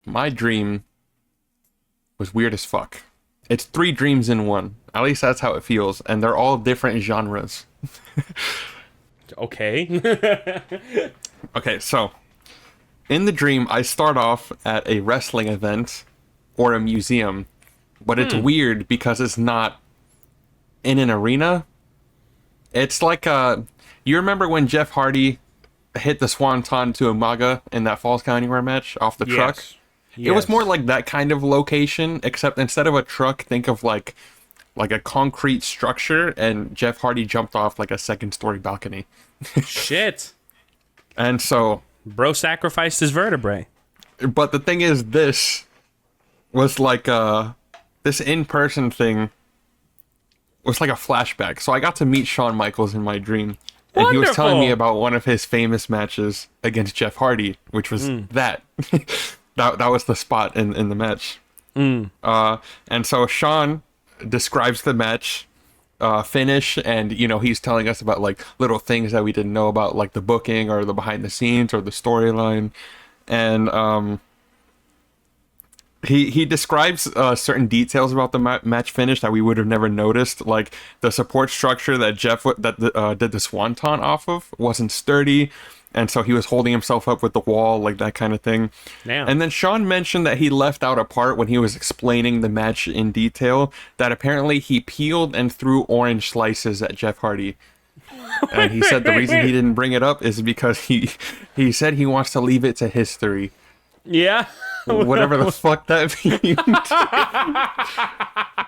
My dream was weird as fuck. It's three dreams in one. At least that's how it feels, and they're all different genres. Okay. Okay, so in the dream, I start off at a wrestling event or a museum, but it's weird because it's not in an arena. It's like you remember when Jeff Hardy hit the swanton to Umaga in that Falls Count Anywhere match off the truck? Yes. It was more Yes. like that kind of location, except instead of a truck, think of like a concrete structure, and Jeff Hardy jumped off like a second story balcony. Shit. And so, Bro sacrificed his vertebrae. but the thing is, this was like this in-person thing was like a flashback. So I got to meet Shawn Michaels in my dream. And he was telling me Wonderful. about one of his famous matches against Jeff Hardy, which was that. That was the spot in the match. And so Shawn describes the match finish, and he's telling us about like little things that we didn't know about, like the booking or the behind the scenes or the storyline. And he describes certain details about the match finish that we would have never noticed, like the support structure that did the swanton off of wasn't sturdy, and so he was holding himself up with the wall, like that kind of thing. Damn. And then Sean mentioned that he left out a part when he was explaining the match in detail, that apparently he peeled and threw orange slices at Jeff Hardy. And he said the reason he didn't bring it up is because he said he wants to leave it to history. Yeah. Whatever the fuck that means.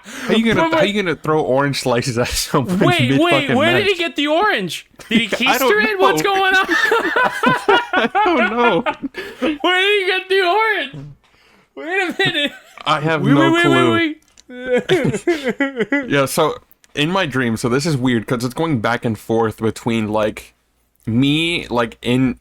How you gonna throw orange slices at someone? Wait, where did he get the orange? Did he keister it? know. What's going on? Oh no! Where did he get the orange? Wait a minute. I have Wait, no wait, clue. wait, wait. Yeah, so in my dream, so this is weird because it's going back and forth between like me, like in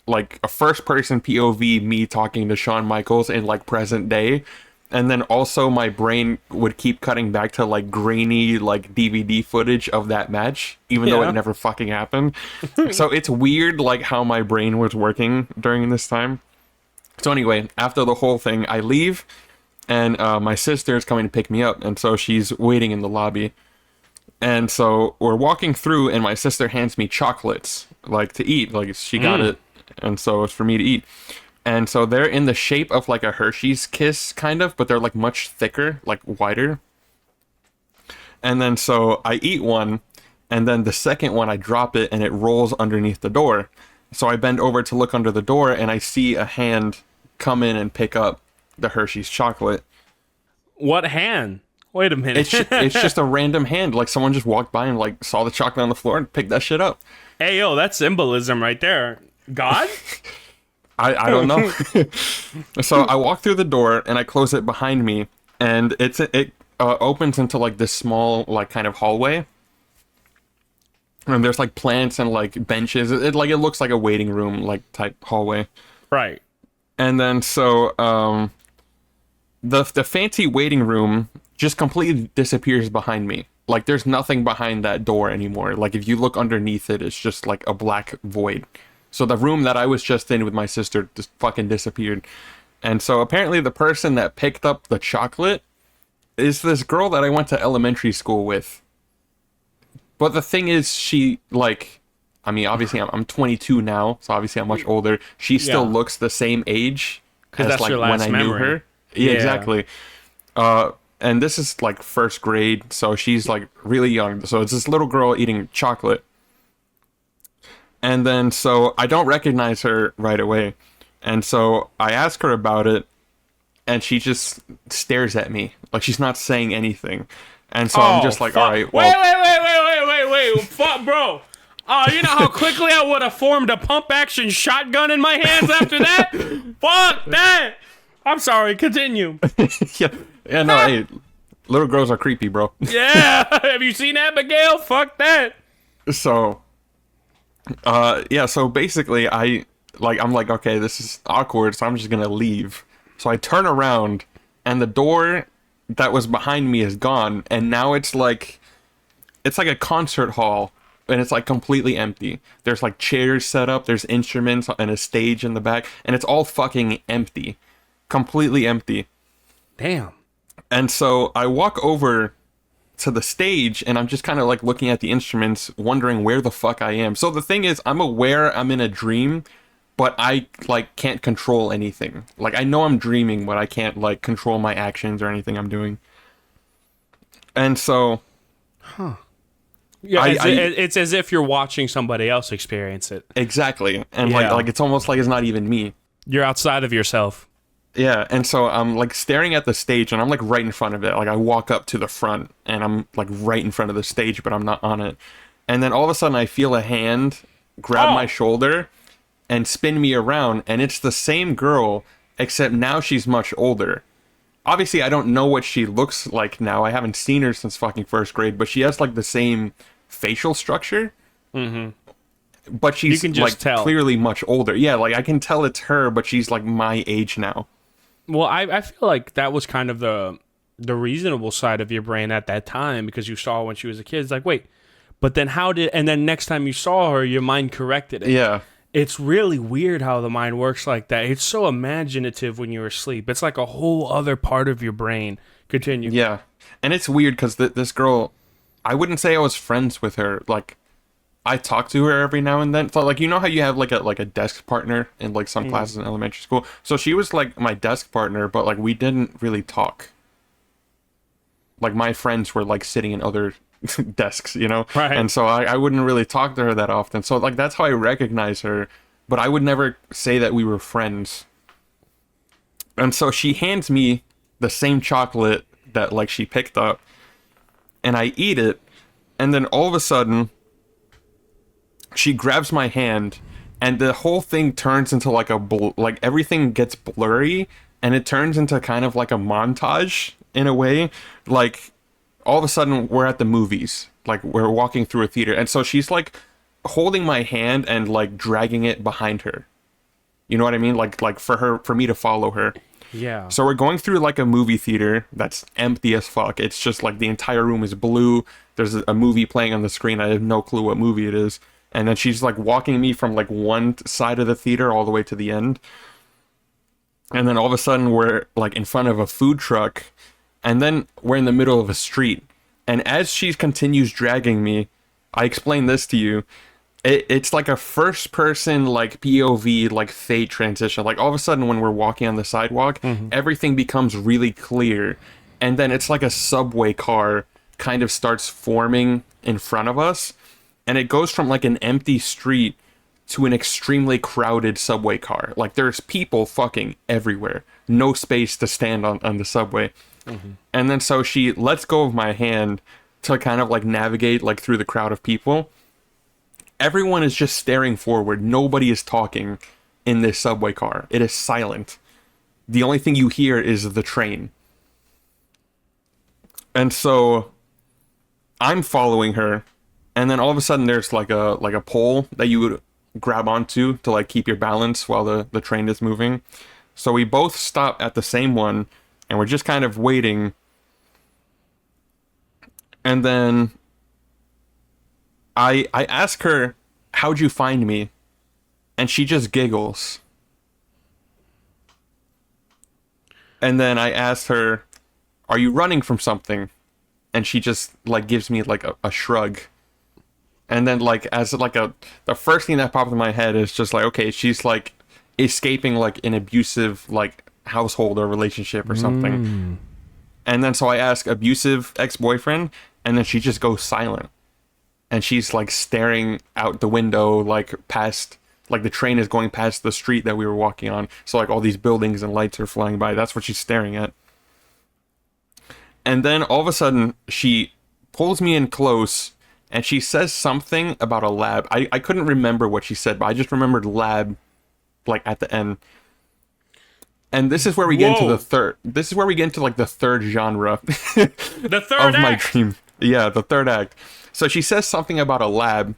like a first person POV, me talking to Shawn Michaels in like present day, and then also my brain would keep cutting back to like grainy like DVD footage of that match, even though Yeah. it never fucking happened. So it's weird like how my brain was working during this time. So anyway, after the whole thing, I leave, and my sister is coming to pick me up, and so she's waiting in the lobby. And so we're walking through, and my sister hands me chocolates, like to eat. Like she got it, and so it's for me to eat. And so they're in the shape of like a Hershey's Kiss, kind of, but they're like much thicker, like wider. And then so I eat one, and then the second one I drop it, and it rolls underneath the door. So I bend over to look under the door, and I see a hand come in and pick up the Hershey's chocolate. What hand? Wait a minute. It's just a random hand, like someone just walked by and like saw the chocolate on the floor and picked that shit up. Hey, yo, that's symbolism right there. God? I don't know. So I walk through the door and I close it behind me, and it opens into like this small like kind of hallway. And there's like plants and like benches. It looks like a waiting room like type hallway. Right. And then so the fancy waiting room just completely disappears behind me. Like there's nothing behind that door anymore. Like if you look underneath it, it's just like a black void. So the room that I was just in with my sister just fucking disappeared. And so apparently the person that picked up the chocolate is this girl that I went to elementary school with. But the thing is, she like, I mean, obviously I'm 22 now, so obviously I'm much older. She still Yeah. looks the same age 'Cause as that's like your when last I knew memory. her. Yeah, Yeah. exactly. And this is like first grade, so she's like really young. So it's this little girl eating chocolate. And then so I don't recognize her right away. And so I ask her about it, and she just stares at me. Like she's not saying anything. And so I'm just like, fuck. all right, well, Wait. Fuck, bro. Oh, you know how quickly I would have formed a pump action shotgun in my hands after that? Fuck that. I'm sorry, continue. yeah, no, hey, little girls are creepy, bro. Yeah. Have you seen Abigail? Fuck that. So, yeah, so basically I'm like, okay, this is awkward, so I'm just gonna leave. So I turn around, and the door that was behind me is gone, and now it's like a concert hall, and it's like completely empty. There's like chairs set up, there's instruments and a stage in the back, and it's all fucking empty. completely empty. Damn. And so I walk over to the stage and I'm just kind of like looking at the instruments, wondering where the fuck I am. So the thing is, I'm aware I'm in a dream, but I like can't control anything. Like I know I'm dreaming, but I can't like control my actions or anything I'm doing. And so Yeah, it's as if you're watching somebody else experience it. exactly. And Yeah. like it's almost like it's not even me. You're outside of yourself. Yeah, and so I'm like staring at the stage and I'm like right in front of it. Like I walk up to the front and I'm like right in front of the stage, but I'm not on it. And then all of a sudden I feel a hand grab my shoulder and spin me around, and it's the same girl, except now she's much older. Obviously I don't know what she looks like now. I haven't seen her since fucking first grade, but she has like the same facial structure. But she's You can just like tell. clearly much older. Yeah, like I can tell it's her, but she's like my age now. Well, I feel like that was kind of the reasonable side of your brain at that time, because you saw her when she was a kid. It's like, wait, but then and then next time you saw her, your mind corrected it. Yeah. It's really weird how the mind works like that. It's so imaginative when you're asleep. It's like a whole other part of your brain. Continue. Yeah. And it's weird because this girl, I wouldn't say I was friends with her. Like, I talk to her every now and then. So, like, you know how you have, like a desk partner in, like, some classes in elementary school? So she was, like, my desk partner, but, like, we didn't really talk. Like, my friends were, like, sitting in other desks, you know? Right. And so I wouldn't really talk to her that often. So, like, that's how I recognize her. But I would never say that we were friends. And so she hands me the same chocolate that, like, she picked up. And I eat it. And then all of a sudden, she grabs my hand. And the whole thing turns into, like, like, everything gets blurry. And it turns into kind of like a montage, in a way. Like, all of a sudden, we're at the movies. Like, we're walking through a theater. And so she's, like, holding my hand and, like, dragging it behind her. You know what I mean? Like for me to follow her. Yeah. So we're going through, like, a movie theater that's empty as fuck. It's just, like, the entire room is blue. There's a movie playing on the screen. I have no clue what movie it is. And then she's, like, walking me from, like, one side of the theater all the way to the end. And then all of a sudden, we're, like, in front of a food truck. And then we're in the middle of a street. And as she continues dragging me, I explain this to you. It's like a first-person, like, POV, like, fade transition. Like, all of a sudden, when we're walking on the sidewalk, everything becomes really clear. And then it's like a subway car kind of starts forming in front of us. And it goes from, like, an empty street to an extremely crowded subway car. Like, there's people fucking everywhere. No space to stand on the subway. And then so she lets go of my hand to kind of, like, navigate, like, through the crowd of people. Everyone is just staring forward. Nobody is talking in this subway car. It is silent. The only thing you hear is the train. And so I'm following her, and then all of a sudden there's like a pole that you would grab onto to, like, keep your balance while the train is moving. So we both stop at the same one, and we're just kind of waiting. And then I ask her, "How'd you find me?" And she just giggles. And then I asked her, "Are you running from something?" And she just, like, gives me, like, a shrug. And then, like, as, like, the first thing that popped in my head is just, like, okay, she's, like, escaping, like, an abusive, like, household or relationship or something. And then so I ask, abusive ex-boyfriend? And then she just goes silent. And she's, like, staring out the window, like, past, like, the train is going past the street that we were walking on. So, like, all these buildings and lights are flying by. That's what she's staring at. And then all of a sudden, she pulls me in close, and she says something about a lab. I couldn't remember what she said, but I just remembered lab, like, at the end. And this is where we get into the third. This is where we get into, like, the third genre. The third of my act. dream. Yeah, the third act. So she says something about a lab,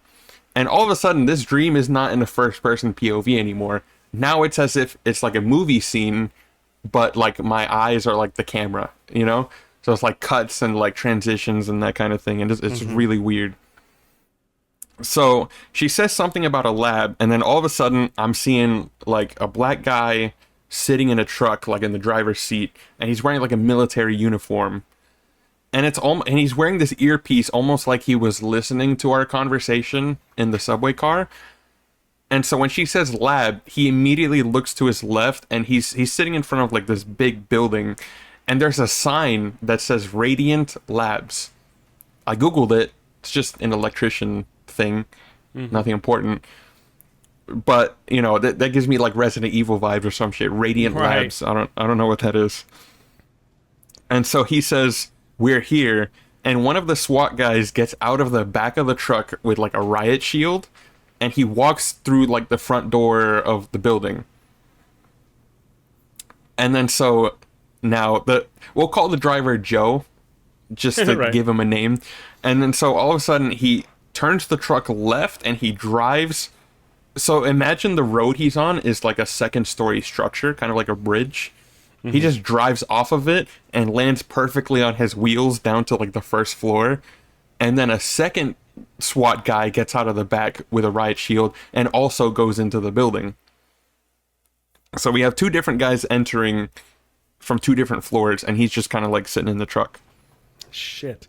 and all of a sudden, this dream is not in a first-person POV anymore. Now it's as if it's like a movie scene, but, like, my eyes are like the camera, you know? So it's like cuts and, like, transitions and that kind of thing, and it's really weird. So she says something about a lab, and then all of a sudden, I'm seeing, like, a black guy sitting in a truck, like in the driver's seat, and he's wearing like a military uniform. And and he's wearing this earpiece almost like he was listening to our conversation in the subway car. And so when she says lab, he immediately looks to his left, and he's sitting in front of like this big building, and there's a sign that says Radiant Labs. I googled it. It's just an electrician thing, nothing important. But you know that gives me like Resident Evil vibes or some shit. Radiant Labs. I don't know what that is. And so he says, "We're here," and one of the SWAT guys gets out of the back of the truck with like a riot shield. And he walks through like the front door of the building. And then so now we'll call the driver Joe, just to give him a name. And then so all of a sudden he turns the truck left and he drives. So imagine the road he's on is like a second story structure, kind of like a bridge. He just drives off of it and lands perfectly on his wheels down to like the first floor. And then a second SWAT guy gets out of the back with a riot shield and also goes into the building. So we have two different guys entering from two different floors, and he's just kind of like sitting in the truck. Shit.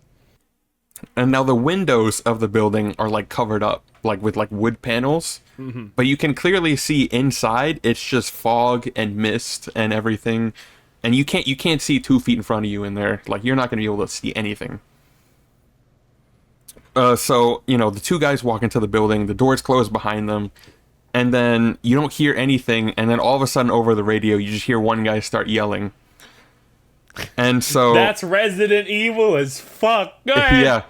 And now the windows of the building are like covered up, like with like wood panels. But you can clearly see inside. It's just fog and mist and everything, and you can't see 2 feet in front of you in there. Like you're not going to be able to see anything. So, you know, the two guys walk into the building, the doors close behind them, and then you don't hear anything, and then all of a sudden over the radio, you just hear one guy start yelling. And so... That's Resident Evil as fuck. Go ahead. Yeah.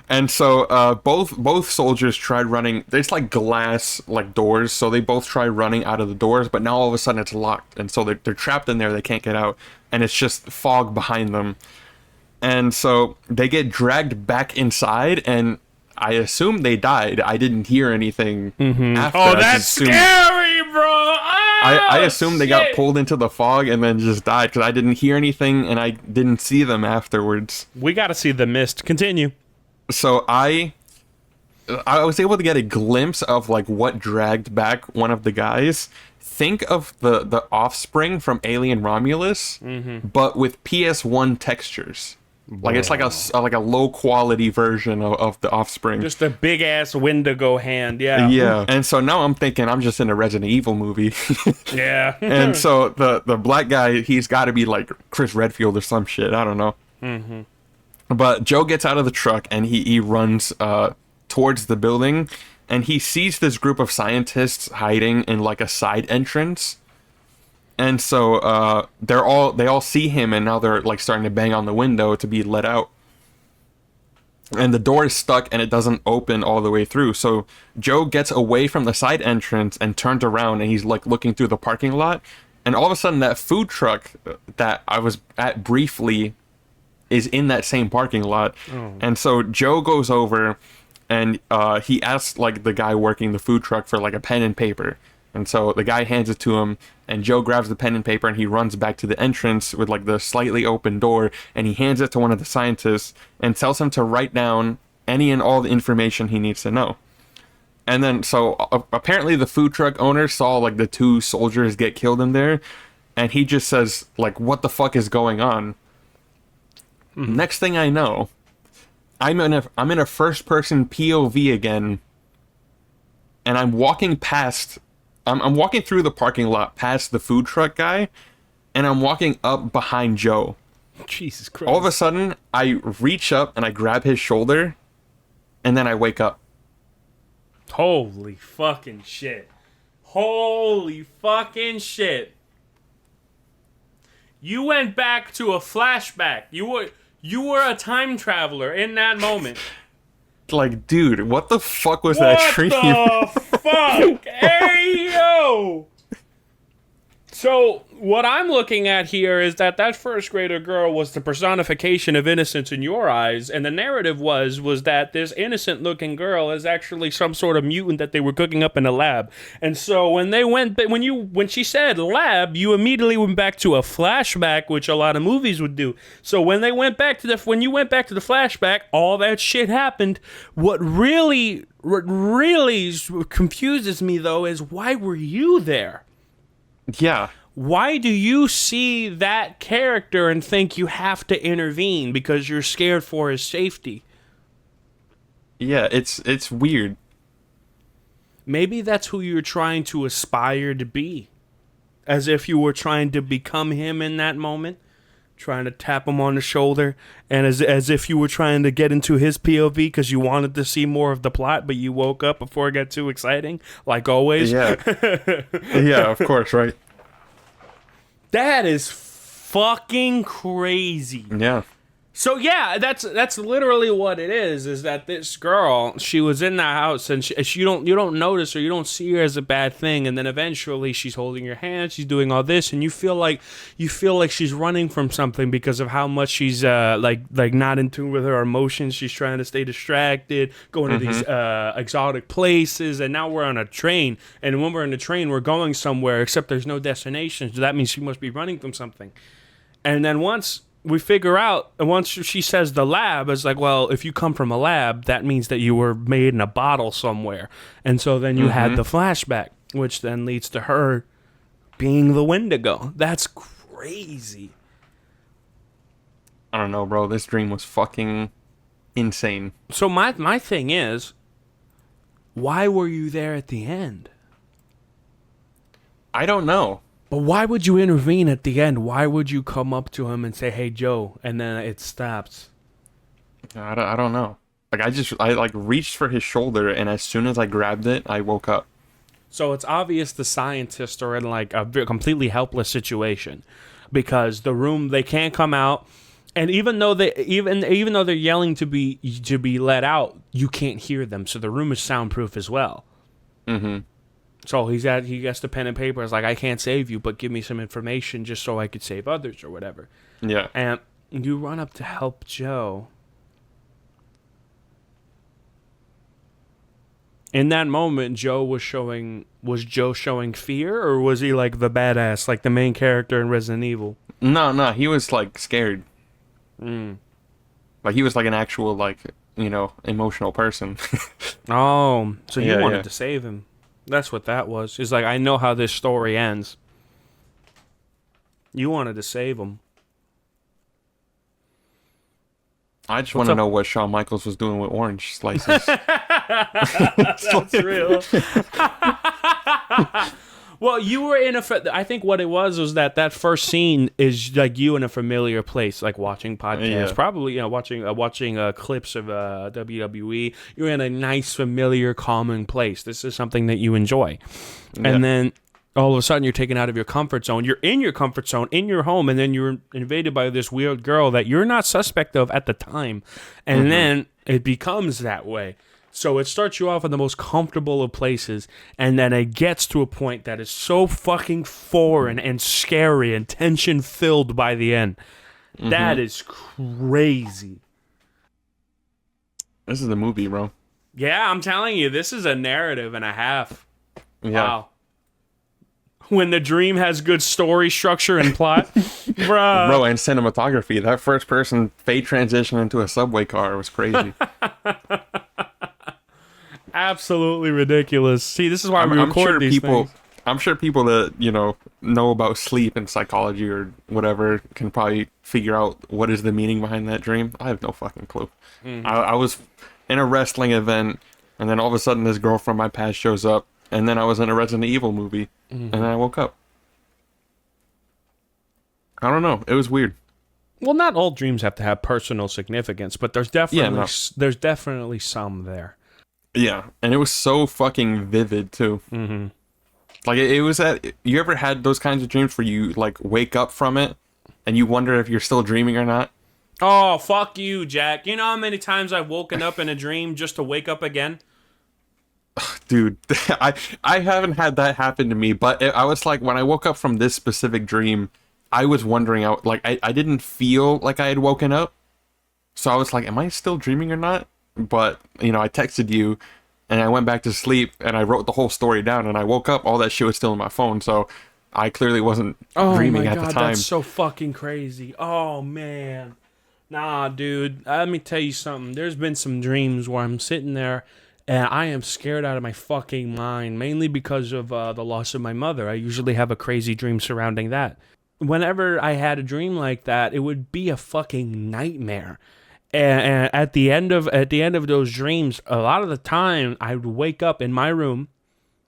And so both soldiers tried running. There's like glass like doors, so they both try running out of the doors, but now all of a sudden it's locked, and so they're trapped in there, they can't get out, and it's just fog behind them. And so they get dragged back inside, and I assume they died. I didn't hear anything after. Oh, that's scary, bro! Oh, I assume they got pulled into the fog and then just died, because I didn't hear anything, and I didn't see them afterwards. We gotta see the mist. Continue. So I was able to get a glimpse of like what dragged back one of the guys. Think of the Offspring from Alien Romulus, but with PS1 textures. Like it's like a low quality version of the Offspring. Just a big ass Wendigo hand, yeah. Yeah. And so now I'm thinking I'm just in a Resident Evil movie. Yeah. And so the black guy, he's got to be like Chris Redfield or some shit. I don't know. But Joe gets out of the truck and he runs towards the building, and he sees this group of scientists hiding in like a side entrance. And so they all see him, and now they're like starting to bang on the window to be let out. And the door is stuck and it doesn't open all the way through. So Joe gets away from the side entrance and turns around, and he's like looking through the parking lot. And all of a sudden that food truck that I was at briefly is in that same parking lot. And so Joe goes over and he asks like the guy working the food truck for like a pen and paper. And so the guy hands it to him, and Joe grabs the pen and paper, and he runs back to the entrance with like the slightly open door, and he hands it to one of the scientists and tells him to write down any and all the information he needs to know. And then so apparently the food truck owner saw like the two soldiers get killed in there, and he just says like, "What the fuck is going on?" Next thing I know, I'm in a first person POV again, and I'm walking past. I'm walking through the parking lot past the food truck guy, and I'm walking up behind Joe. Jesus Christ. All of a sudden, I reach up and I grab his shoulder, and then I wake up. Holy fucking shit. Holy fucking shit. You went back to a flashback. You were a time traveler in that moment. Like, dude, what the fuck was that dream? What the fuck? Hey, yo! So, what I'm looking at here is that first grader girl was the personification of innocence in your eyes, and the narrative was that this innocent-looking girl is actually some sort of mutant that they were cooking up in a lab. And so when she said lab, you immediately went back to a flashback, which a lot of movies would do. So when you went back to the flashback, all that shit happened. What really confuses me though is, why were you there? Yeah. Why do you see that character and think you have to intervene because you're scared for his safety? Yeah, it's weird. Maybe that's who you're trying to aspire to be. As if you were trying to become him in that moment. Trying to tap him on the shoulder. And as if you were trying to get into his POV because you wanted to see more of the plot, but you woke up before it got too exciting. Like always. Yeah. Yeah, of course, right? That is fucking crazy. Yeah. So yeah, that's literally what it is that this girl, she was in the house and she you don't notice her, you don't see her as a bad thing, and then eventually she's holding your hand, she's doing all this, and you feel like she's running from something because of how much she's like not in tune with her emotions. She's trying to stay distracted, going to these exotic places, and now we're on a train, and when we're in the train we're going somewhere except there's no destination, so that means she must be running from something. And then once we figure out, and once she says the lab, it's like, well, if you come from a lab, that means that you were made in a bottle somewhere. And so then you had the flashback, which then leads to her being the Wendigo. That's crazy. I don't know, bro. This dream was fucking insane. So my thing is, why were you there at the end? I don't know. But why would you intervene at the end? Why would you come up to him and say, "Hey, Joe," and then it stops? I don't know. Like I like reached for his shoulder, and as soon as I grabbed it, I woke up. So it's obvious the scientists are in like a completely helpless situation because the room, they can't come out, and even though they're yelling to be let out, you can't hear them. So the room is soundproof as well. Mm-hmm. So he gets the pen and paper. It's like, I can't save you, but give me some information just so I could save others or whatever. Yeah. And you run up to help Joe. In that moment, was Joe showing fear, or was he like the badass, like the main character in Resident Evil? No, he was like scared. Like he was like an actual like, emotional person. Oh, so you Yeah, wanted yeah. to save him. That's what that was. It's like, I know how this story ends. You wanted to save him. I just want to know what Shawn Michaels was doing with orange slices. That's real. Well, you were in I think what it was that first scene is like you in a familiar place, like watching podcasts, Yeah. probably watching clips of WWE. You're in a nice, familiar, calming place. This is something that you enjoy, and then all of a sudden you're taken out of your comfort zone. You're in your comfort zone in your home, and then you're invaded by this weird girl that you're not suspect of at the time, and then it becomes that way. So it starts you off in the most comfortable of places, and then it gets to a point that is so fucking foreign and scary and tension-filled by the end. That is crazy. This is a movie, bro. Yeah, I'm telling you, this is a narrative and a half. Yeah. Wow. When the dream has good story structure and plot. Bruh. Bro, and cinematography. That first person fade transition into a subway car was crazy. Absolutely ridiculous. See, this is why we record these things. I'm sure people that, know about sleep and psychology or whatever can probably figure out what is the meaning behind that dream. I have no fucking clue. I was in a wrestling event, and then all of a sudden this girl from my past shows up, and then I was in a Resident Evil movie, and then I woke up. I don't know. It was weird. Well, not all dreams have to have personal significance, but there's definitely some there. Yeah, and it was so fucking vivid too. Like it was you ever had those kinds of dreams where you like wake up from it and you wonder if you're still dreaming or not? Oh, fuck you, Jack. You know how many times I've woken up in a dream just to wake up again? Dude, I haven't had that happen to me, but I was like, when I woke up from this specific dream, I was wondering, I didn't feel like I had woken up. So I was like, am I still dreaming or not? But, I texted you and I went back to sleep and I wrote the whole story down and I woke up, all that shit was still in my phone. So I clearly wasn't dreaming at the time. That's so fucking crazy. Oh, man. Nah, dude, let me tell you something. There's been some dreams where I'm sitting there And I am scared out of my fucking mind, mainly because of the loss of my mother. I usually have a crazy dream surrounding that. Whenever I had a dream like that, it would be a fucking nightmare. And at the end of those dreams, a lot of the time, I would wake up in my room.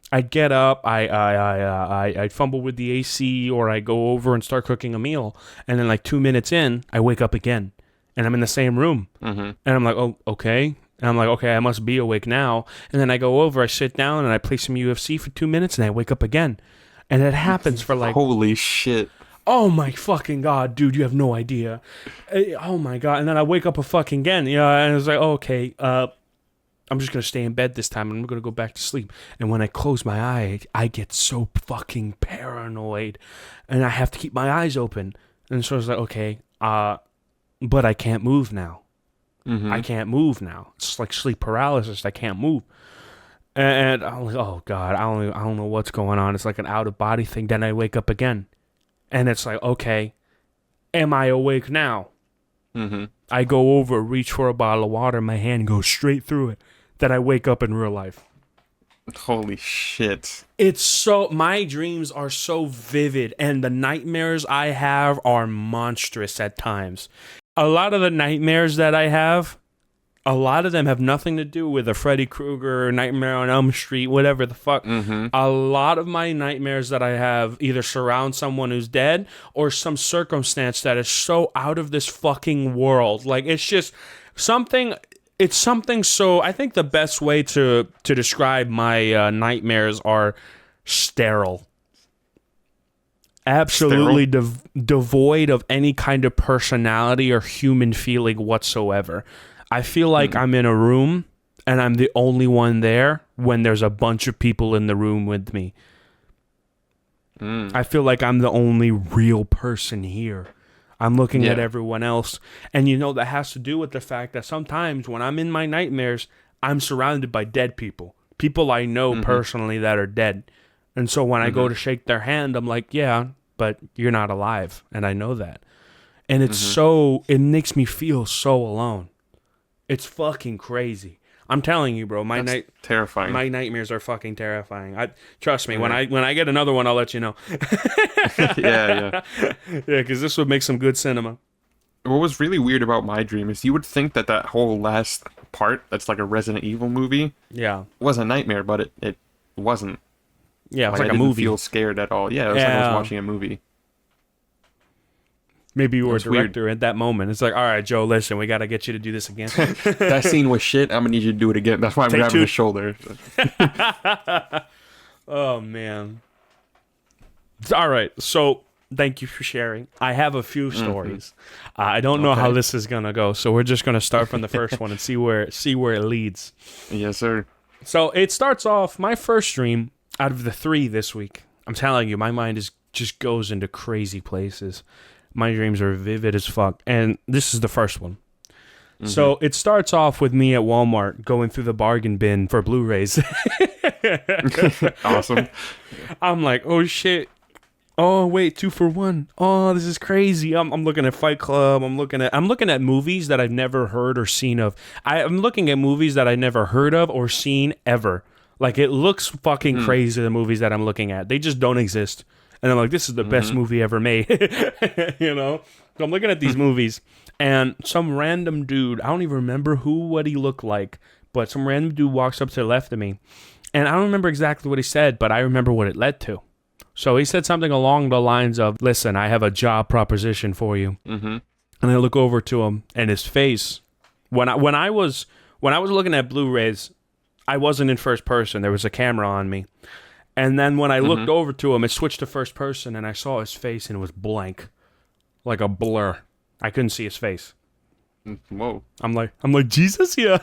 I'd get up, I'd fumble with the AC, or I go over and start cooking a meal, and then like 2 minutes in, I wake up again, and I'm in the same room, and I'm like, oh, okay, and I'm like, okay, I must be awake now, and then I go over, I sit down, and I play some UFC for 2 minutes, and I wake up again, and it happens for like, holy shit. oh my fucking god, dude, you have no idea, oh my god, and then I wake up fucking again, and it's like, oh, okay, I'm just going to stay in bed this time and I'm going to go back to sleep. And when I close my eye, I get so fucking paranoid and I have to keep my eyes open. And so I was like, okay, but I can't move now. I can't move now. It's like sleep paralysis. I can't move. And I'm like, oh God, I don't know what's going on. It's like an out of body thing. Then I wake up again and it's like, okay, am I awake now? I go over, reach for a bottle of water. My hand goes straight through it. Then I wake up in real life. Holy shit. It's so, my dreams are so vivid and the nightmares I have are monstrous at times. A lot of the nightmares that I have, a lot of them have nothing to do with a Freddy Krueger, Nightmare on Elm Street, whatever the fuck. A lot of my nightmares that I have either surround someone who's dead or some circumstance that is so out of this fucking world. Like, it's just something... It's something so... I think the best way to describe my nightmares are sterile. Absolutely devoid of any kind of personality or human feeling whatsoever. I feel like I'm in a room and I'm the only one there when there's a bunch of people in the room with me. I feel like I'm the only real person here. I'm looking at everyone else. And that has to do with the fact that sometimes when I'm in my nightmares, I'm surrounded by dead people. People I know personally that are dead. And so when I go to shake their hand, I'm like, yeah, but you're not alive. And I know that. And it's it makes me feel so alone. It's fucking crazy. I'm telling you, bro. Terrifying. My nightmares are fucking terrifying. Trust me. When I get another one, I'll let you know. Yeah, because this would make some good cinema. What was really weird about my dream is you would think that whole last part, that's like a Resident Evil movie, was a nightmare, but it wasn't. Yeah, it was like I a didn't movie. feel scared at all. Yeah, it was like I was watching a movie. Maybe you were a director at that moment. It's like, all right, Joe, listen, we got to get you to do this again. That scene was shit. I'm going to need you to do it again. That's why I'm grabbing his shoulder. Oh, man. All right. So thank you for sharing. I have a few stories. I don't know how this is going to go. So we're just going to start from the first one and see where it leads. Yes, sir. So it starts off, my first dream out of the 3 this week. I'm telling you, my mind just goes into crazy places. My dreams are vivid as fuck. And this is the first one. So it starts off with me at Walmart going through the bargain bin for Blu-rays. Awesome. I'm like, oh shit. Oh wait, 2 for 1. Oh, this is crazy. I'm looking at Fight Club. I'm looking at movies that I've never heard or seen of. I'm looking at movies that I never heard of or seen ever. Like, it looks fucking crazy, the movies that I'm looking at. They just don't exist. And I'm like, this is the best movie ever made. So I'm looking at these movies, and some random dude, I don't even remember what he looked like, but some random dude walks up to the left of me. And I don't remember exactly what he said, but I remember what it led to. So he said something along the lines of, listen, I have a job proposition for you. And I look over to him, and his face, when I was looking at Blu-rays, I wasn't in first person. There was a camera on me. And then when I looked over to him, it switched to first person, and I saw his face, and it was blank, like a blur. I couldn't see his face. Whoa! I'm like Jesus, yeah,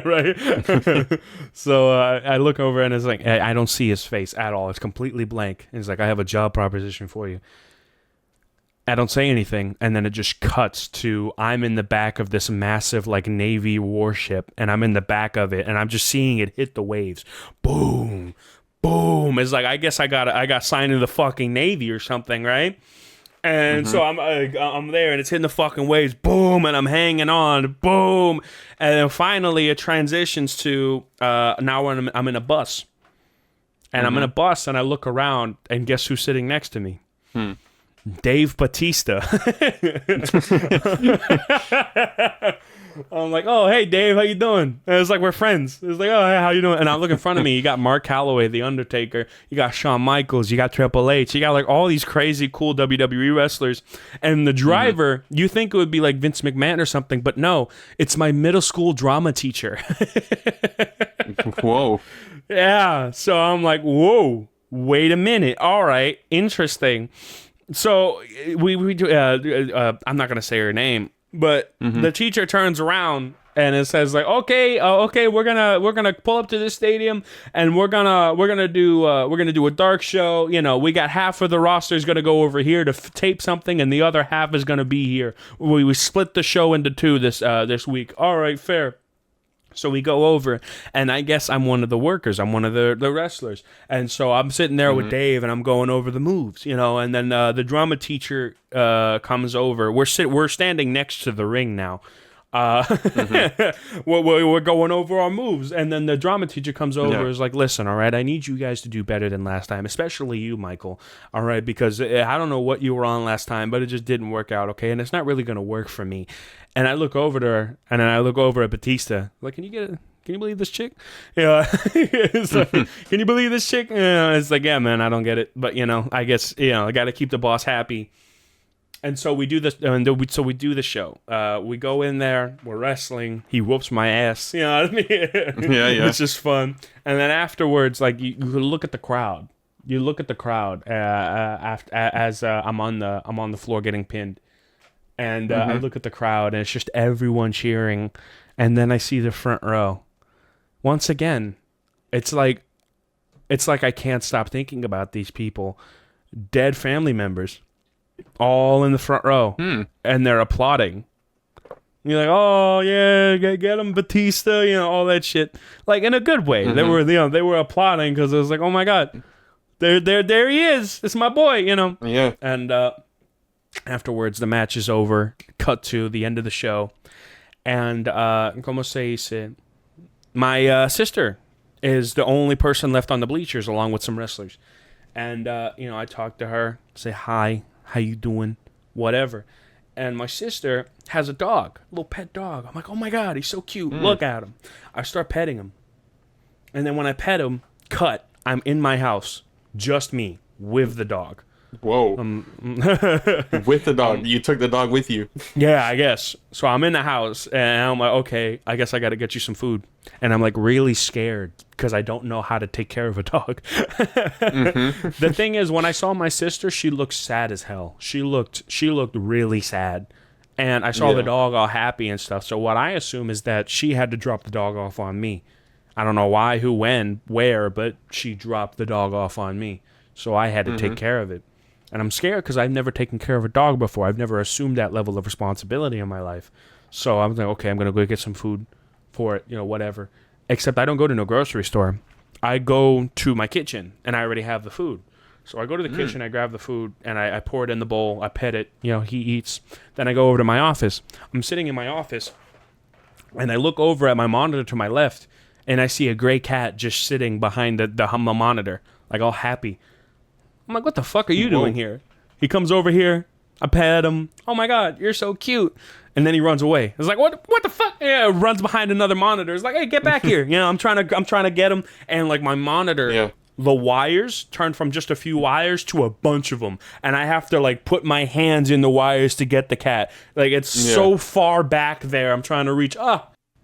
right. So I look over, and it's like I don't see his face at all. It's completely blank. And he's like, I have a job proposition for you. I don't say anything, and then it just cuts to I'm in the back of this massive like Navy warship, and I'm in the back of it, and I'm just seeing it hit the waves. Boom. Boom. It's like, I guess I got signed into the fucking Navy or something, right? And so I'm there, and it's hitting the fucking waves, boom, and I'm hanging on, boom, and then finally it transitions to now I'm in a bus, and I'm in a bus, and I look around, and guess who's sitting next to me? Dave Bautista. I'm like, oh, hey, Dave, how you doing? And it's like, we're friends. It's like, oh, hey, how you doing? And I look in front of me. You got Mark Calloway, The Undertaker. You got Shawn Michaels. You got Triple H. You got, like, all these crazy, cool WWE wrestlers. And the driver, you think it would be, like, Vince McMahon or something, but no. It's my middle school drama teacher. Whoa. Yeah. So I'm like, whoa, wait a minute. All right. Interesting. So we do, I'm not going to say her name. But the teacher turns around and it says like, okay, we're gonna pull up to this stadium and we're gonna do a dark show. You know, we got half of the roster is gonna go over here to tape something, and the other half is gonna be here. We split the show into two this week. All right, fair. So we go over, and I guess I'm one of the workers. I'm one of the wrestlers. And so I'm sitting there with Dave, and I'm going over the moves, you know. And then the drama teacher comes over. We're standing next to the ring now. We're going over our moves. And then the drama teacher comes over is like, listen, all right, I need you guys to do better than last time, especially you, Michael. All right, because I don't know what you were on last time, but it just didn't work out, okay? And it's not really going to work for me. And I look over to her, and then I look over at Batista. Like, can you believe this chick? Yeah. It's like, can you believe this chick? It's like, yeah, man, I don't get it. But, you know, I guess, you know, I got to keep the boss happy. And so we do this, so we do the show. We go in there, we're wrestling. He whoops my ass. You know what I mean? Yeah. It's just fun. And then afterwards, like you look at the crowd. You look at the crowd as I'm on the floor getting pinned, and I look at the crowd, and it's just everyone cheering. And then I see the front row. Once again, it's like I can't stop thinking about these people, dead family members. All in the front row, and they're applauding. You're like, oh yeah, get him, Batista, you know, all that shit, like in a good way. They were applauding because it was like, oh my god, there he is, it's my boy, you know. Yeah. And afterwards, the match is over. Cut to the end of the show, and como se dice, my sister is the only person left on the bleachers, along with some wrestlers. And you know, I talk to her, say hi. How you doing? Whatever. And my sister has a dog, a little pet dog. I'm like, oh my god, he's so cute. Look at him. I start petting him. And then when I pet him, I'm in my house. Just me, with the dog. Whoa. With the dog. You took the dog with you. Yeah, I guess. So I'm in the house, and I'm like, okay, I guess I got to get you some food. And I'm like really scared because I don't know how to take care of a dog. The thing is, when I saw my sister, she looked sad as hell. She looked really sad. And I saw the dog all happy and stuff. So what I assume is that she had to drop the dog off on me. I don't know why, who, when, where, but she dropped the dog off on me. So I had to take care of it. And I'm scared because I've never taken care of a dog before. I've never assumed that level of responsibility in my life. So I'm like, okay, I'm going to go get some food for it, you know, whatever. Except I don't go to no grocery store. I go to my kitchen, and I already have the food. So I go to the kitchen, I grab the food, and I pour it in the bowl. I pet it, you know, he eats. Then I go over to my office. I'm sitting in my office, and I look over at my monitor to my left, and I see a gray cat just sitting behind the monitor, like all happy. I'm like, what the fuck are you doing here? He comes over here. I pet him. Oh my god, you're so cute. And then he runs away. It's like, what the fuck? Yeah, runs behind another monitor. It's like, hey, get back here. You know, I'm trying to get him. And like my monitor, the wires turned from just a few wires to a bunch of them. And I have to like put my hands in the wires to get the cat. Like it's so far back there. I'm trying to reach.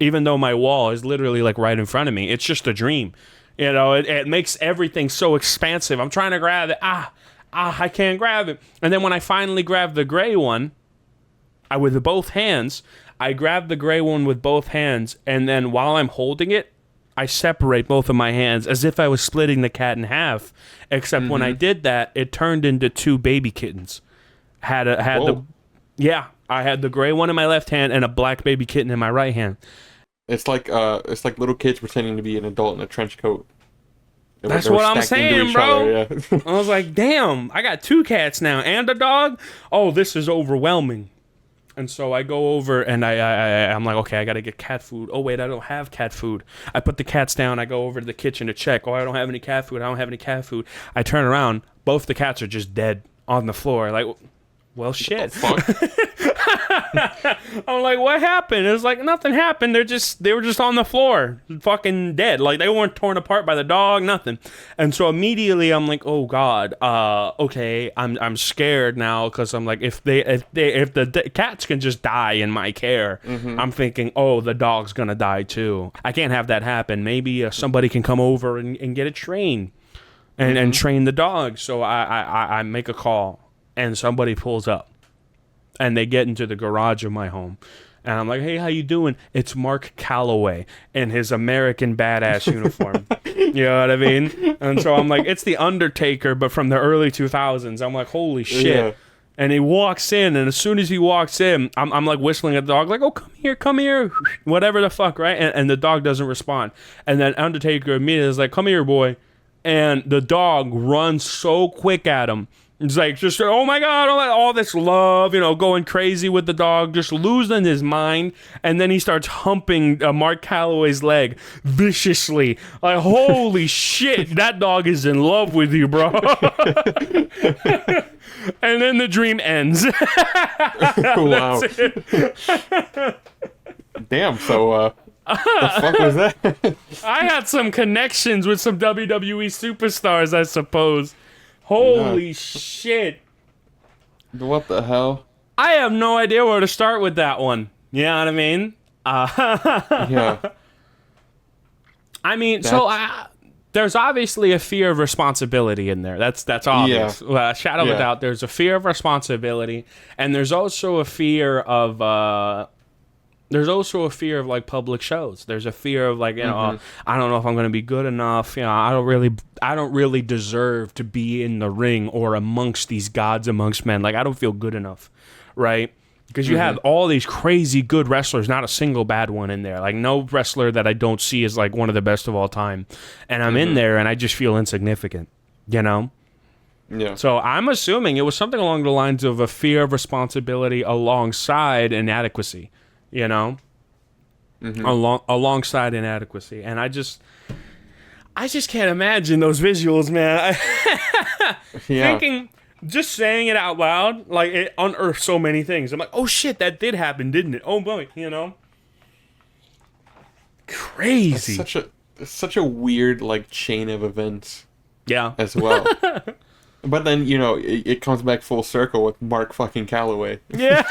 Even though my wall is literally like right in front of me, it's just a dream. You know, it makes everything so expansive. I'm trying to grab it. I can't grab it. And then when I finally grab the gray one, with both hands, I grab the gray one with both hands. And then while I'm holding it, I separate both of my hands as if I was splitting the cat in half. Except when I did that, it turned into two baby kittens. I had the gray one in my left hand and a black baby kitten in my right hand. It's like little kids pretending to be an adult in a trench coat. That's They were what I'm stacked into saying, each bro. other, yeah. I was like, damn, I got 2 cats now and a dog. Oh, this is overwhelming. And so I go over and I'm like, okay, I got to get cat food. Oh, wait, I don't have cat food. I put the cats down. I go over to the kitchen to check. Oh, I don't have any cat food. I don't have any cat food. I turn around. Both the cats are just dead on the floor. Like, well, shit. Fuck. I'm like, what happened? It's like, nothing happened. They were just on the floor, fucking dead. Like, they weren't torn apart by the dog, nothing. And so immediately I'm like, oh God, okay, I'm scared now, because I'm like, if the cats can just die in my care, I'm thinking, oh, the dog's gonna die too. I can't have that happen. Maybe somebody can come over and get it trained and train the dog. So I make a call, and somebody pulls up. And they get into the garage of my home. And I'm like, hey, how you doing? It's Mark Calloway in his American badass uniform. You know what I mean? And so I'm like, it's the Undertaker, but from the early 2000s. I'm like, holy shit. Yeah. And he walks in, and as soon as he walks in, I'm like whistling at the dog, like, oh, come here, whatever the fuck, right? And the dog doesn't respond. And then Undertaker immediately is like, come here, boy. And the dog runs so quick at him. It's like, just, oh my God, all this love, you know, going crazy with the dog, just losing his mind. And then he starts humping Mark Calloway's leg viciously. Like, holy shit, that dog is in love with you, bro. And then the dream ends. Wow. Damn, so, the fuck was that? I had some connections with some WWE superstars, I suppose. Holy shit. What the hell? I have no idea where to start with that one. You know what I mean? Yeah. I mean, there's obviously a fear of responsibility in there. That's obvious. Yeah. Shadow of a doubt, there's a fear of responsibility, and there's also a fear of like public shows. There's a fear of like, you know, I don't know if I'm going to be good enough. You know, I don't really deserve to be in the ring or amongst these gods amongst men. Like, I don't feel good enough, right? Because you have all these crazy good wrestlers, not a single bad one in there. Like, no wrestler that I don't see is like one of the best of all time. And I'm in there and I just feel insignificant, you know? Yeah. So I'm assuming it was something along the lines of a fear of responsibility alongside inadequacy. You know, alongside inadequacy, and I just can't imagine those visuals, man. Thinking, just saying it out loud, like, it unearthed so many things. I'm like, oh shit, that did happen, didn't it? Oh boy, you know, crazy. It's such a weird like chain of events. Yeah, as well. But then, you know, it comes back full circle with Mark fucking Calloway. Yeah.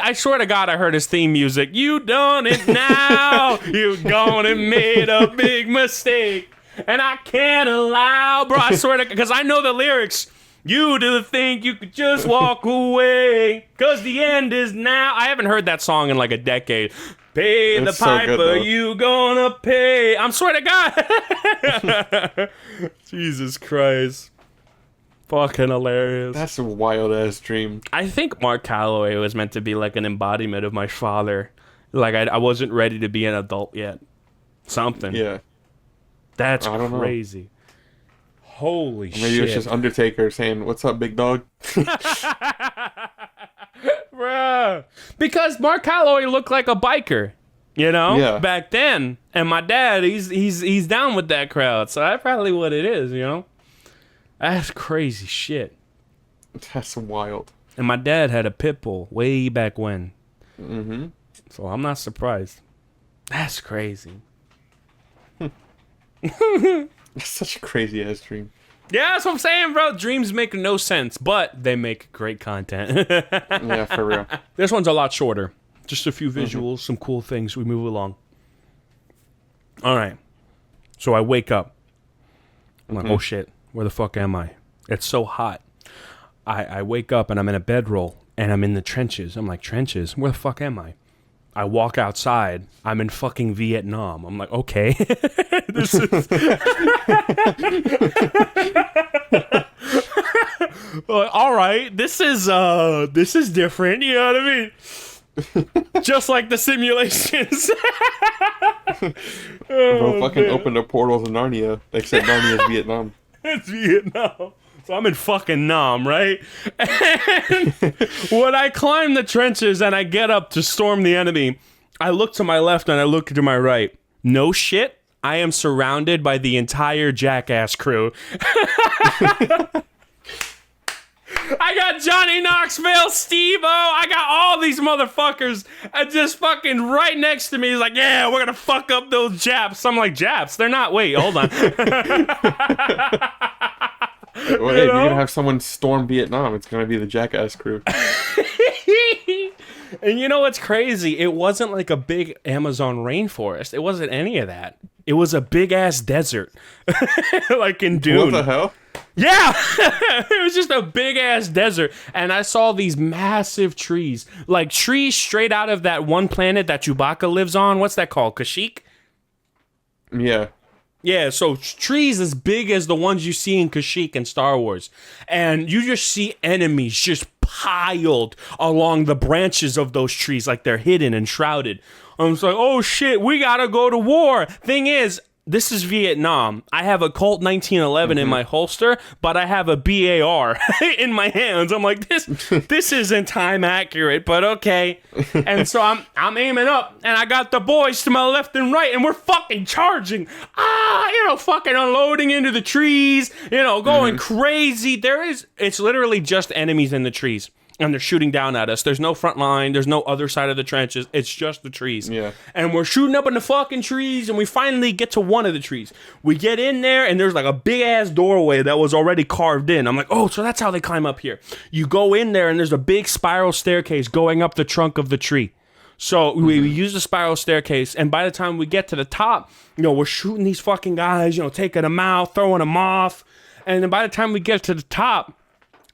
I swear to God, I heard his theme music. You done it now. You gone and made a big mistake. And I can't allow, bro, I swear to God, because I know the lyrics. You do think you could just walk away, because the end is now. I haven't heard that song in like a decade. Pay the piper, so you gonna pay. I'm swear to God. Jesus Christ. Fucking hilarious. That's a wild ass dream. I think Mark Calloway was meant to be like an embodiment of my father. Like, I wasn't ready to be an adult yet. Something. Yeah. That's crazy. Holy shit. Maybe it was just Undertaker saying, "What's up, big dog?" Bruh. Because Mark Calloway looked like a biker, you know, back then. And my dad, he's down with that crowd. So that's probably what it is, you know. That's crazy shit. That's wild. And my dad had a pit bull way back when. Mm-hmm. So I'm not surprised. That's crazy. That's such a crazy ass dream. Yeah, that's what I'm saying, bro. Dreams make no sense, but they make great content. Yeah, for real. This one's a lot shorter. Just a few visuals, some cool things. We move along. All right. So I wake up. I'm like, oh shit, where the fuck am I? It's so hot. I wake up and I'm in a bedroll and I'm in the trenches. I'm like, trenches? Where the fuck am I? I walk outside. I'm in fucking Vietnam. I'm like, okay. This is... all right. This is different. You know what I mean? Just like the simulations. Bro, fucking opened a portal to Narnia, except Narnia's Vietnam. It's Vietnam. So I'm in fucking Nam, right? And when I climb the trenches and I get up to storm the enemy, I look to my left and I look to my right. No shit, I am surrounded by the entire Jackass crew. I got Johnny Knoxville, Steve-O, I got all these motherfuckers just fucking right next to me. He's like, yeah, we're gonna fuck up those Japs. I'm like, Japs? They're not. Wait, hold on. Well, hey, you're gonna have someone storm Vietnam. It's gonna be the Jackass crew. And you know what's crazy? It wasn't like a big Amazon rainforest. It wasn't any of that. It was a big ass desert, like in Dune. What the hell? Yeah, it was just a big ass desert, and I saw these massive trees, like trees straight out of that one planet that Chewbacca lives on. What's that called? Kashyyyk? Yeah. Yeah, so trees as big as the ones you see in Kashyyyk in Star Wars. And you just see enemies just piled along the branches of those trees like they're hidden and shrouded. I'm just like, oh shit, we gotta go to war. Thing is, this is Vietnam. I have a Colt 1911 in my holster, but I have a BAR in my hands. I'm like, this isn't time accurate, but okay. And so I'm aiming up, and I got the boys to my left and right, and we're fucking charging. Fucking unloading into the trees, going crazy. It's literally just enemies in the trees. And they're shooting down at us. There's no front line. There's no other side of the trenches. It's just the trees. Yeah. And we're shooting up in the fucking trees, and we finally get to one of the trees. We get in there, and there's like a big-ass doorway that was already carved in. I'm like, oh, so that's how they climb up here. You go in there, and there's a big spiral staircase going up the trunk of the tree. So we use the spiral staircase, and by the time we get to the top, we're shooting these fucking guys, taking them out, throwing them off. And then by the time we get to the top,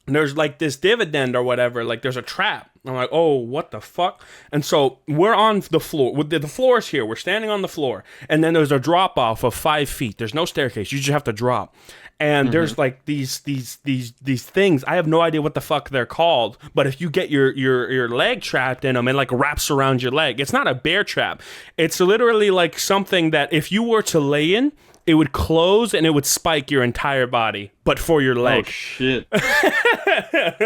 there's like this dividend or whatever, like there's a trap. I'm like, oh, what the fuck? And so we're on the floor. The floor is here. We're standing on the floor. And then there's a drop off of 5 feet. There's no staircase. You just have to drop. And there's like these things. I have no idea what the fuck they're called. But if you get your leg trapped in them, it like wraps around your leg. It's not a bear trap. It's literally like something that if you were to lay in, it would close and it would spike your entire body, but for your leg. Oh, shit.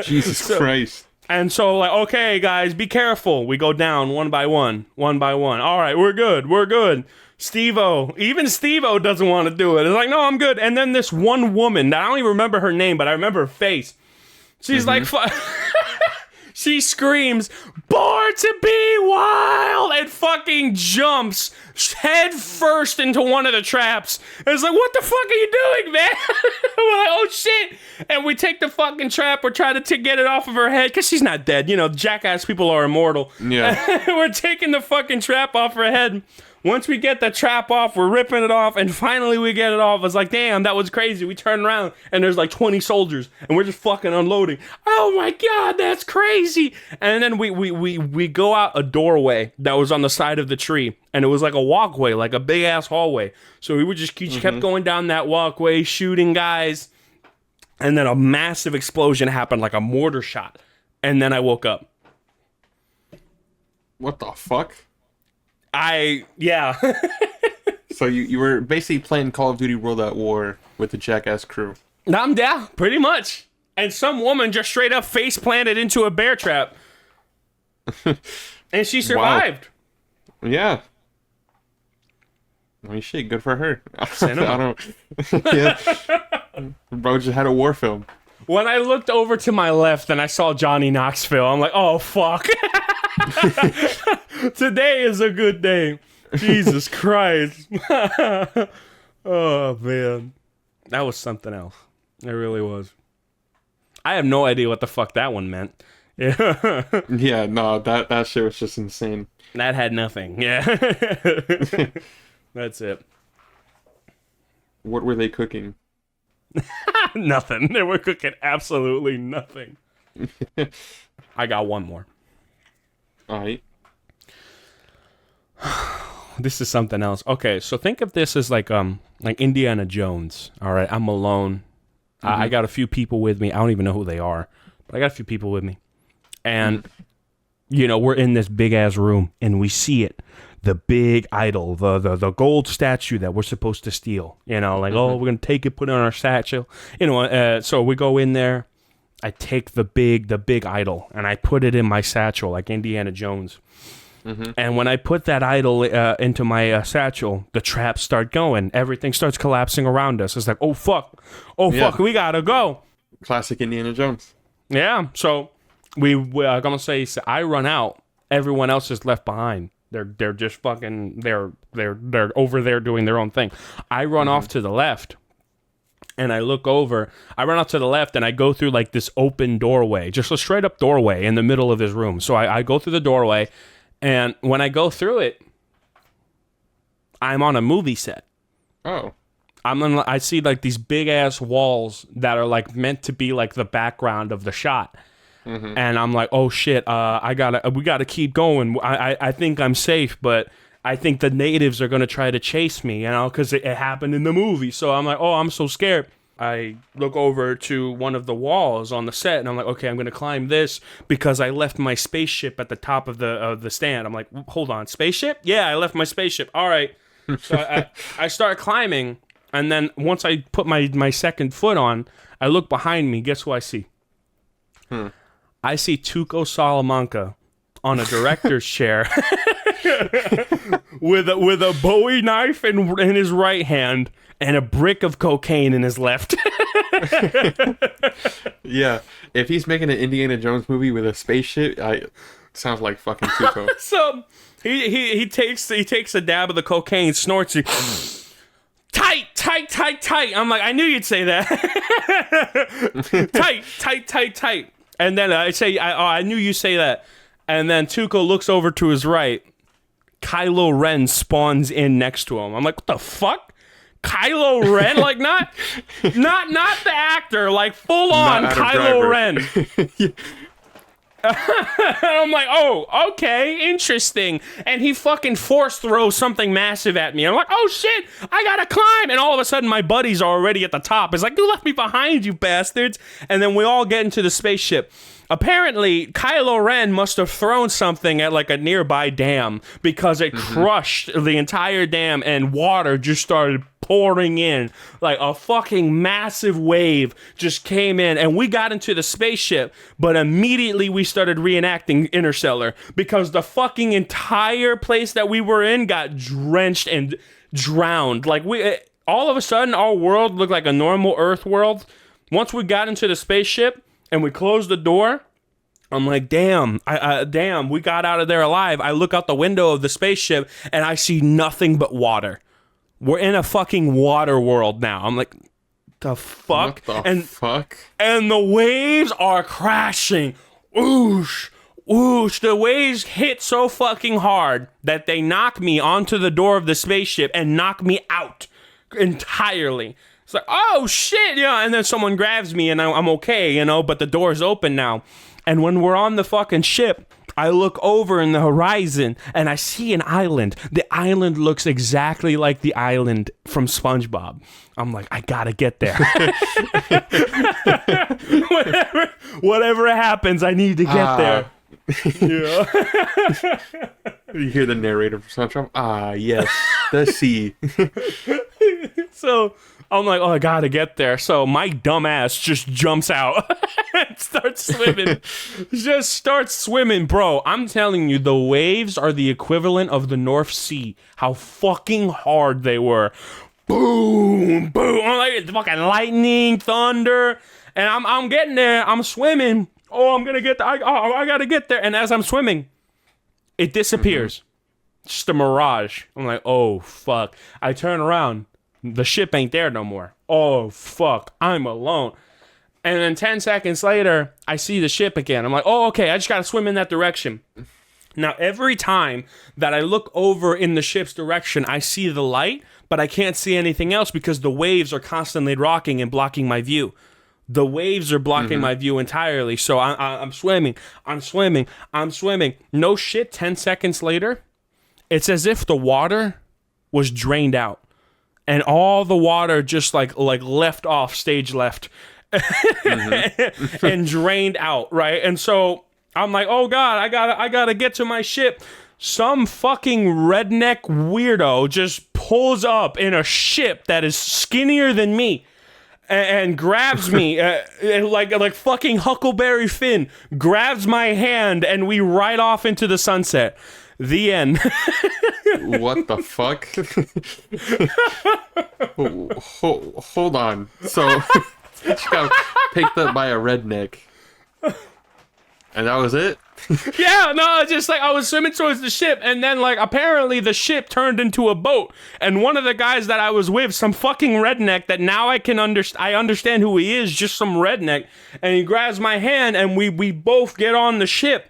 Jesus Christ. And so, like, okay, guys, be careful. We go down one by one. All right, we're good. Steve-O. Even Steve-O doesn't want to do it. It's like, no, I'm good. And then this one woman, I don't even remember her name, but I remember her face. She's like... She screams, "Born to be wild!" and fucking jumps head first into one of the traps. And it's like, what the fuck are you doing, man? We're like, oh shit. And we take the fucking trap. We're trying to get it off of her head because she's not dead. Jackass people are immortal. Yeah. We're taking the fucking trap off her head. Once we get the trap off, we're ripping it off, and finally we get it off. It's like, damn, that was crazy. We turn around, and there's like 20 soldiers, and we're just fucking unloading. Oh my god, that's crazy! And then we go out a doorway that was on the side of the tree, and it was like a walkway, like a big-ass hallway. So we would just kept going down that walkway, shooting guys, and then a massive explosion happened, like a mortar shot, and then I woke up. What the fuck? Yeah. So you were basically playing Call of Duty World at War with the Jackass crew. Yeah, pretty much. And some woman just straight up face planted into a bear trap. And she survived. Wow. Yeah. I mean, shit, good for her. Cinema. I don't... Yeah. Bro just had a war film. When I looked over to my left and I saw Johnny Knoxville, I'm like, oh, fuck. Today is a good day. Jesus Christ. Oh, man. That was something else. It really was. I have no idea what the fuck that one meant. Yeah. Yeah, no, that shit was just insane. That had nothing. Yeah. That's it. What were they cooking? Nothing. They were cooking absolutely nothing. I got one more. All right. This is something else. Okay, so think of this as like Indiana Jones. All right, I'm alone. I got a few people with me. I don't even know who they are, but I got a few people with me. And we're in this big ass room and we see it. The big idol, the gold statue that we're supposed to steal. Oh, we're going to take it, put it on our satchel. So we go in there. I take the big idol and I put it in my satchel like Indiana Jones. And when I put that idol into my satchel, the traps start going. Everything starts collapsing around us. It's like, oh, fuck, we got to go. Classic Indiana Jones. Yeah, so I'm going to say I run out. Everyone else is left behind. They're just fucking, they're over there doing their own thing. I run off to the left. And I look over, I run out to the left and I go through like this open doorway, just a straight up doorway in the middle of this room. So I go through the doorway, and when I go through it, I'm on a movie set. Oh. I see like these big ass walls that are like meant to be like the background of the shot. And I'm like, oh shit, we gotta keep going. I think I'm safe, but I think the natives are going to try to chase me, because it happened in the movie. So I'm like, oh, I'm so scared. I look over to one of the walls on the set, and I'm like, okay, I'm going to climb this because I left my spaceship at the top of the stand. I'm like, hold on, spaceship? Yeah, I left my spaceship. All right. So I start climbing, and then once I put my second foot on, I look behind me. Guess who I see? I see Tuco Salamanca on a director's chair with a Bowie knife in his right hand and a brick of cocaine in his left. Yeah, if he's making an Indiana Jones movie with a spaceship, sounds like fucking Tuco. So he takes a dab of the cocaine, snorts it. Tight. I'm like, I knew you'd say that. Tight. And then I say, I knew you'd say that. And then Tuco looks over to his right. Kylo Ren spawns in next to him. I'm like, what the fuck? Kylo Ren? Like, not the actor, like full on Kylo Ren. I'm like, oh, okay, interesting. And he fucking force throws something massive at me. I'm like, oh shit, I gotta climb. And all of a sudden, my buddies are already at the top. It's like, you left me behind, you bastards. And then we all get into the spaceship. Apparently, Kylo Ren must have thrown something at like a nearby dam because it crushed the entire dam and water just started pouring in. Like a fucking massive wave just came in and we got into the spaceship, but immediately we started reenacting Interstellar because the fucking entire place that we were in got drenched and drowned. Like all of a sudden, our world looked like a normal Earth world. Once we got into the spaceship, and we closed the door, I'm like, damn, we got out of there alive. I look out the window of the spaceship, and I see nothing but water. We're in a fucking water world now. I'm like, the fuck? What the fuck? And the waves are crashing. Whoosh, whoosh. The waves hit so fucking hard that they knock me onto the door of the spaceship and knock me out entirely. It's like, oh shit, and then someone grabs me and I'm okay, but the door's open now. And when we're on the fucking ship, I look over in the horizon and I see an island. The island looks exactly like the island from SpongeBob. I'm like, I gotta get there. whatever happens, I need to get there. You hear the narrator from SpongeBob? Yes, the sea. So I'm like, oh, I gotta get there. So my dumb ass just jumps out and starts swimming. Just starts swimming, bro. I'm telling you, the waves are the equivalent of the North Sea. How fucking hard they were. Boom, boom. I'm like, it's fucking lightning, thunder. And I'm getting there. I'm swimming. Oh, I'm gonna get there. I gotta get there. And as I'm swimming, it disappears. Just a mirage. I'm like, oh, fuck. I turn around. The ship ain't there no more. Oh, fuck. I'm alone. And then 10 seconds later, I see the ship again. I'm like, oh, okay, I just gotta swim in that direction. Now, every time that I look over in the ship's direction, I see the light, but I can't see anything else because the waves are constantly rocking and blocking my view. The waves are blocking my view entirely. So I'm swimming. No shit, 10 seconds later, it's as if the water was drained out. And all the water just like left off, stage left, and drained out, right? And so I'm like, oh God, I gotta get to my ship. Some fucking redneck weirdo just pulls up in a ship that is skinnier than me and grabs me like fucking Huckleberry Finn, grabs my hand, and we ride off into the sunset. The end. What the fuck? Hold on. So, she got picked up by a redneck. And that was it? Yeah, no, just like I was swimming towards the ship, and then like apparently the ship turned into a boat, and one of the guys that I was with, some fucking redneck that now I understand who he is, just some redneck, and he grabs my hand, and we both get on the ship,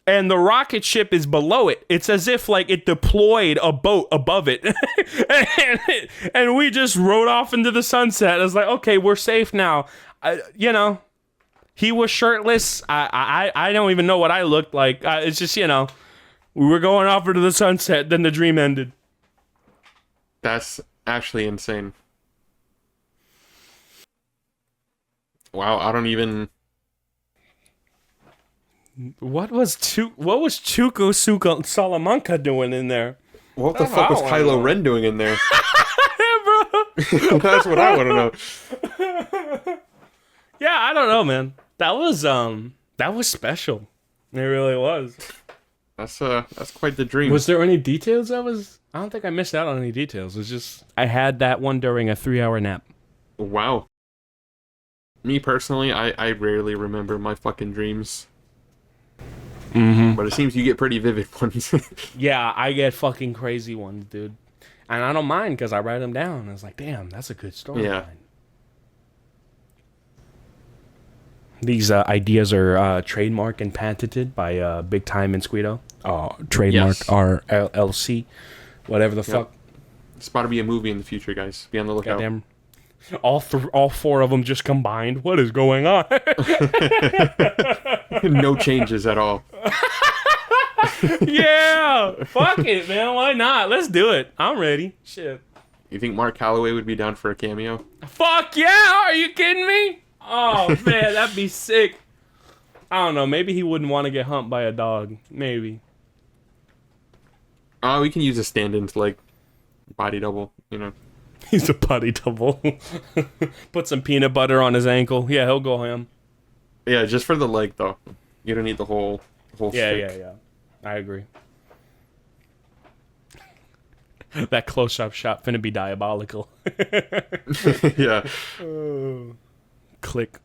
and the rocket ship is below it. It's as if like it deployed a boat above it, and we just rode off into the sunset. I was like, okay, we're safe now. He was shirtless. I don't even know what I looked like. It's just, we were going off into the sunset, then the dream ended. That's actually insane. Wow, I don't even... What was Tuco Salamanca doing in there? What the fuck was Kylo Ren doing in there? Bro. That's what I want to know. Yeah, I don't know, man. That was special. It really was. That's quite the dream. Was there any details I don't think I missed out on any details. It's just I had that one during a 3-hour nap. Wow. Me personally, I rarely remember my fucking dreams. Mm-hmm. But it seems you get pretty vivid ones. Yeah, I get fucking crazy ones, dude. And I don't mind because I write them down. I was like, damn, that's a good story. Yeah. These ideas are trademarked and patented by Big Time and Squeedo. Trademark Yes. RLC, whatever the fuck. It's about to be a movie in the future, guys. Be on the lookout. Goddamn. All 4 of them just combined. What is going on? No changes at all. Yeah, fuck it, man. Why not? Let's do it. I'm ready. Shit. You think Mark Calloway would be down for a cameo? Fuck yeah! Are you kidding me? Oh man, that'd be sick. I don't know. Maybe he wouldn't want to get humped by a dog. Maybe. Oh, we can use a stand-in to like body double. He's a body double. Put some peanut butter on his ankle. Yeah, he'll go ham. Yeah, just for the leg though. You don't need the whole stick. Yeah. I agree. That close-up shot finna be diabolical. Yeah. Click.